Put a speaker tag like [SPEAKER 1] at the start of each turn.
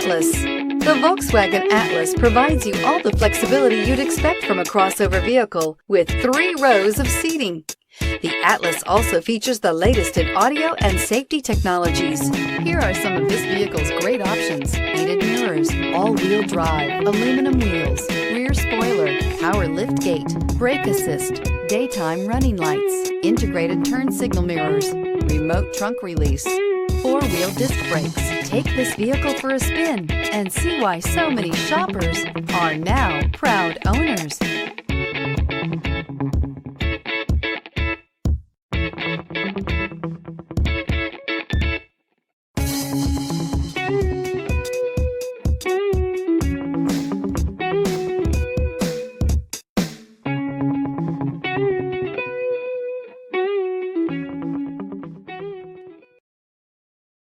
[SPEAKER 1] Atlas. The Volkswagen Atlas provides you all the flexibility you'd expect from a crossover vehicle with 3 rows of seating. The Atlas also features the latest in audio and safety technologies. Here are some of this vehicle's great options: heated mirrors, all-wheel drive, aluminum wheels, rear spoiler, power liftgate, brake assist, daytime running lights, integrated turn signal mirrors, remote trunk release, 4-wheel disc brakes. Take this vehicle for a spin and see why so many shoppers are now proud owners.